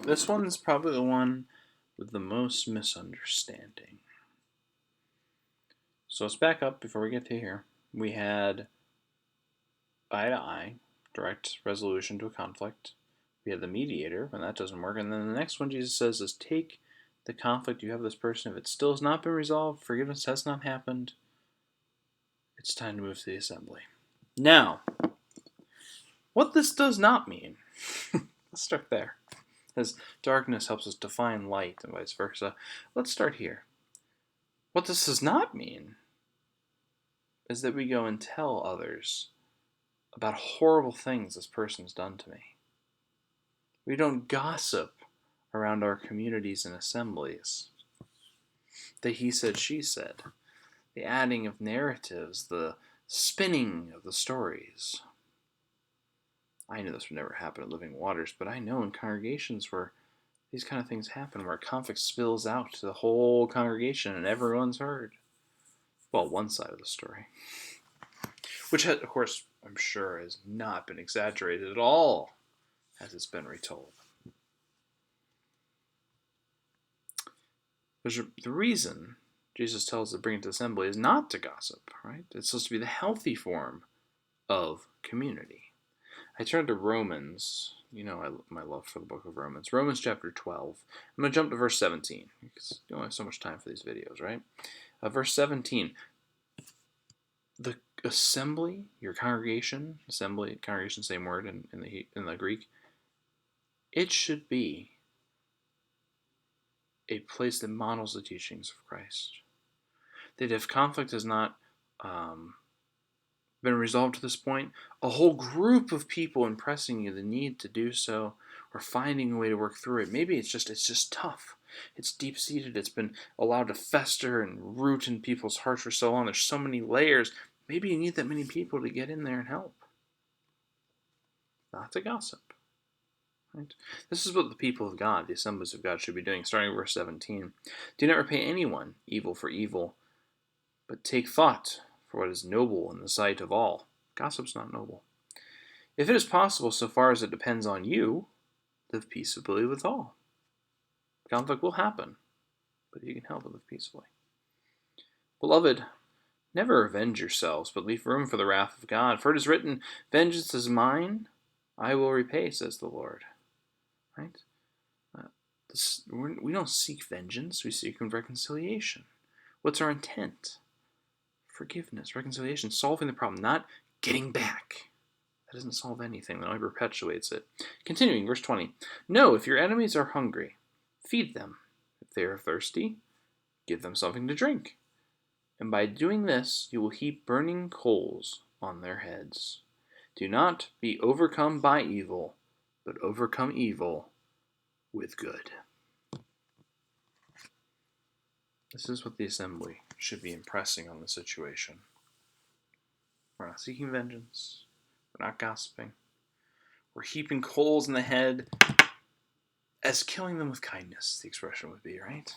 This one's probably the one with the most misunderstanding. So let's back up before we get to here. We had eye to eye, direct resolution to a conflict. We had the mediator when that doesn't work. And then the next one Jesus says is take the conflict you have with this person. If it still has not been resolved, forgiveness has not happened, it's time to move to the assembly. Now, what this does not mean, let's start there, as darkness helps us define light and vice versa. Let's start here. What this does not mean is that we go and tell others about horrible things this person's done to me. We don't gossip around our communities and assemblies. The he said, she said, the adding of narratives, the spinning of the stories. I knew this would never happen at Living Waters, but I know in congregations where these kind of things happen, where conflict spills out to the whole congregation and everyone's heard. Well, one side of the story. Which, of course, I'm sure has not been exaggerated at all as it's been retold. The reason Jesus tells us to bring it to assembly is not to gossip, right? It's supposed to be the healthy form of community. I turned to Romans. You know my love for the book of Romans. Romans chapter 12. I'm going to jump to verse 17 because you don't have so much time for these videos, right? Verse 17. The assembly, your congregation, assembly, congregation, same word in the Greek. It should be a place that models the teachings of Christ. That if conflict has not been resolved to this point, a whole group of people impressing you the need to do so or finding a way to work through it. Maybe it's just tough. It's deep-seated. It's been allowed to fester and root in people's hearts for so long. There's so many layers. Maybe you need that many people to get in there and help. Not to gossip. Right? This is what the people of God, the assemblies of God, should be doing. Starting in verse 17. Do not repay anyone evil for evil, but take thought for what is noble in the sight of all. Gossip's not noble. If it is possible, so far as it depends on you, live peaceably with all. Conflict will happen, but if you can help it, live peacefully. Beloved, never avenge yourselves, but leave room for the wrath of God. For it is written, vengeance is mine, I will repay, says the Lord. Right? We don't seek vengeance, we seek reconciliation. What's our intent? Forgiveness, reconciliation, solving the problem, not getting back. That doesn't solve anything, that only perpetuates it. Continuing, verse 20. No, if your enemies are hungry, feed them. If they are thirsty, give them something to drink. And by doing this, you will heap burning coals on their heads. Do not be overcome by evil, but overcome evil with good. This is what the assembly should be impressing on the situation. We're not seeking vengeance. We're not gossiping. We're heaping coals in the head as killing them with kindness, the expression would be, right?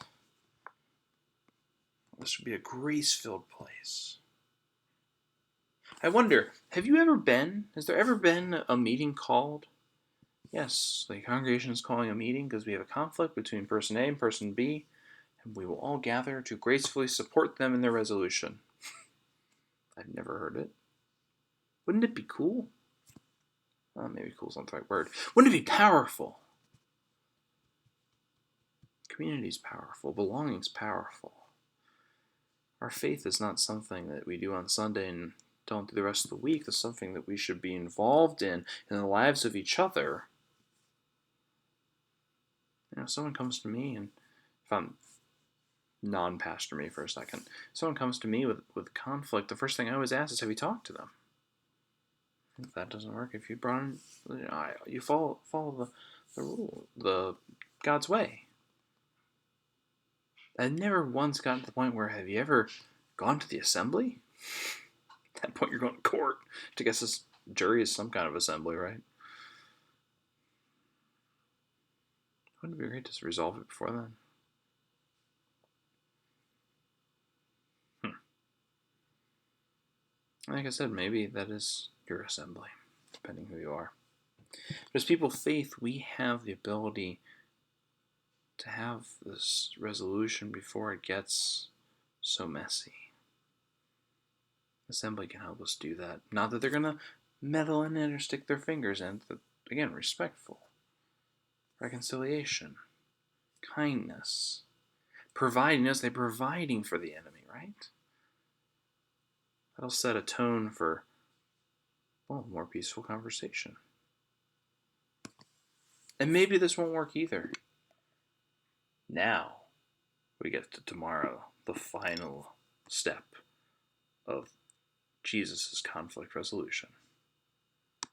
This would be a grace-filled place. I wonder, has there ever been a meeting called? Yes, the congregation is calling a meeting because we have a conflict between person A and person B, and we will all gather to gracefully support them in their resolution. I've never heard it. Wouldn't it be cool? Well, maybe cool is not the right word. Wouldn't it be powerful? Community's powerful. Belonging's powerful. Our faith is not something that we do on Sunday and don't do the rest of the week. It's something that we should be involved in the lives of each other. You know, someone comes to me, and if I'm non-pastor me for a second, someone comes to me with conflict, the first thing I always ask is, have you talked to them? If that doesn't work, if you brought in, you follow the rule, the God's way. I've never once gotten to the point where, have you ever gone to the assembly? At that point, you're going to court. I guess this jury is some kind of assembly, right? Wouldn't it be great to resolve it before then? Like I said, maybe that is your assembly, depending who you are. But as people of faith, we have the ability to have this resolution before it gets so messy. Assembly can help us do that. Not that they're going to meddle in it or stick their fingers in, but again, respectful. Reconciliation. Kindness. Providing, notice they're providing for the enemy, right? That'll set a tone for, well, more peaceful conversation. And maybe this won't work either. Now, we get to tomorrow, the final step of Jesus' conflict resolution.